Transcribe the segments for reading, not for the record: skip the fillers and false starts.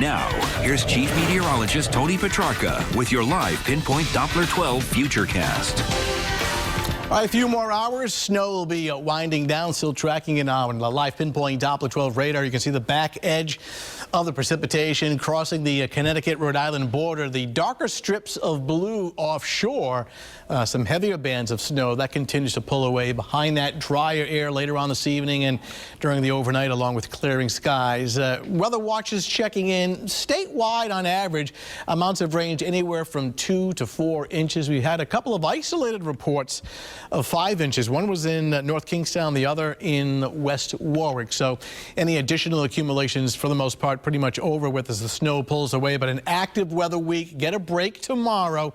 Now, here's Chief Meteorologist Tony Petrarca with your live Pinpoint Doppler 12 Futurecast. All right, a few more hours. Snow will be winding down, still tracking in on the live Pinpoint Doppler 12 radar. You can see the back edge of the precipitation crossing the Connecticut-Rhode Island border. The darker strips of blue offshore, some heavier bands of snow that continues to pull away. Behind that, drier air later on this evening and during the overnight, along with clearing skies. Weather watches checking in statewide on average. Amounts of range anywhere from 2 to 4 inches. We had a couple of isolated reports of 5 inches. One was in North Kingstown, the other in West Warwick. So any additional accumulations, for the most part, pretty much over with as the snow pulls away. But an active weather week. Get a break tomorrow.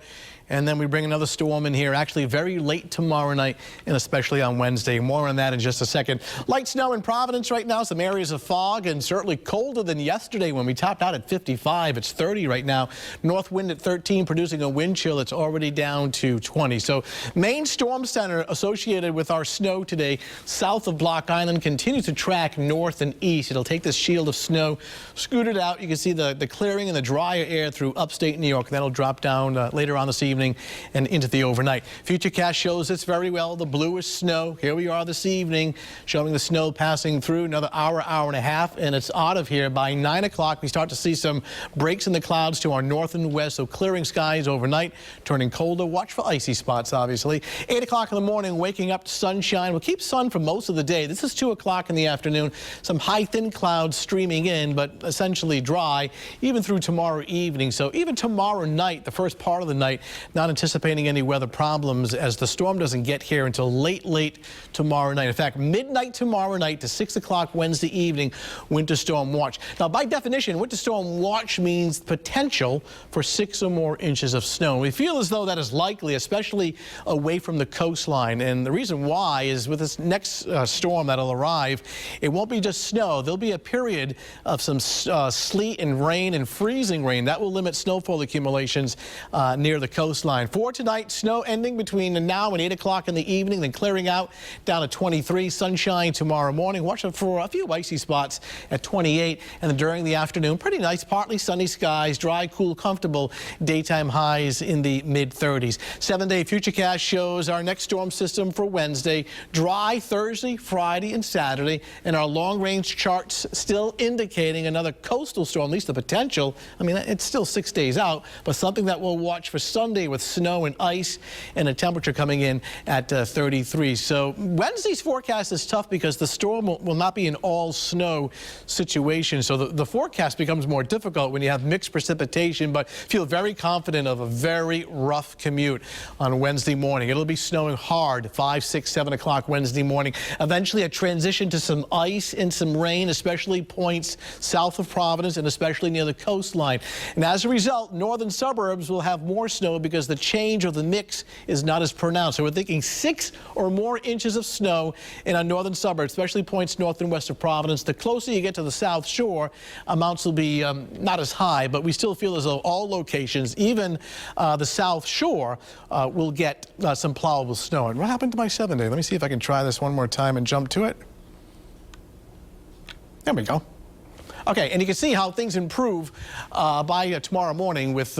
And then we bring another storm in here, actually very late tomorrow night, and especially on Wednesday. More on that in just a second. Light snow in Providence right now, some areas of fog, and certainly colder than yesterday when we topped out at 55. It's 30 right now. North wind at 13, producing a wind chill. It's already down to 20. So main storm center associated with our snow today, south of Block Island, continues to track north and east. It'll take this shield of snow, scoot it out. You can see the clearing and the drier air through upstate New York. That'll drop down later on this evening and into the overnight. Futurecast shows this very well. The bluish snow. Here we are this evening, showing the snow passing through another hour and a half, and it's out of here by 9 o'clock. We start to see some breaks in the clouds to our north and west, so clearing skies overnight, turning colder. Watch for icy spots, obviously. 8 o'clock in the morning, waking up to sunshine. We'll keep sun for most of the day. This is 2 o'clock in the afternoon. Some high, thin clouds streaming in, but essentially dry, even through tomorrow evening. So even tomorrow night, the first part of the night, not anticipating any weather problems as the storm doesn't get here until late tomorrow night. In fact, midnight tomorrow night to 6 o'clock Wednesday evening, winter storm watch. Now, by definition, winter storm watch means potential for 6 or more inches of snow. We feel as though that is likely, especially away from the coastline. And the reason why is with this next storm that'll arrive, it won't be just snow. There'll be a period of some sleet and rain and freezing rain. That will limit snowfall accumulations near the coastline. For tonight, snow ending between now and 8 o'clock in the evening, then clearing out down to 23. Sunshine tomorrow morning. Watch out for a few icy spots at 28. And then during the afternoon, pretty nice, partly sunny skies, dry, cool, comfortable daytime highs in the mid-30s. 7-day Futurecast shows our next storm system for Wednesday. Dry Thursday, Friday, and Saturday. And our long-range charts still indicating another coastal storm, at least the potential. I mean, it's still 6 days out, but something that we'll watch for Sunday with snow and ice and a temperature coming in at 33. So Wednesday's forecast is tough because the storm will not be an all snow situation. So the forecast becomes more difficult when you have mixed precipitation, but feel very confident of a very rough commute on Wednesday morning. It'll be snowing hard 5, 6, 7 o'clock Wednesday morning. Eventually a transition to some ice and some rain, especially points south of Providence and especially near the coastline. And as a result, northern suburbs will have more snow because the change of the mix is not as pronounced. So we're thinking 6 or more inches of snow in our northern suburbs, especially points north and west of Providence. The closer you get to the South Shore, amounts will be not as high, but we still feel as though all locations, even the South Shore, will get some plowable snow. And what happened to my 7-day? Let me see if I can try this one more time and jump to it. There we go. Okay, and you can see how things improve by tomorrow morning with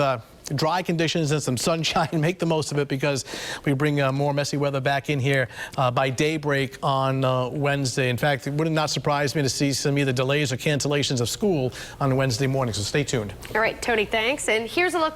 dry conditions and some sunshine. Make the most of it because we bring more messy weather back in here by daybreak on Wednesday. In fact, it would not surprise me to see some either delays or cancellations of school on Wednesday morning, so stay tuned. All right, Tony, thanks. And here's a look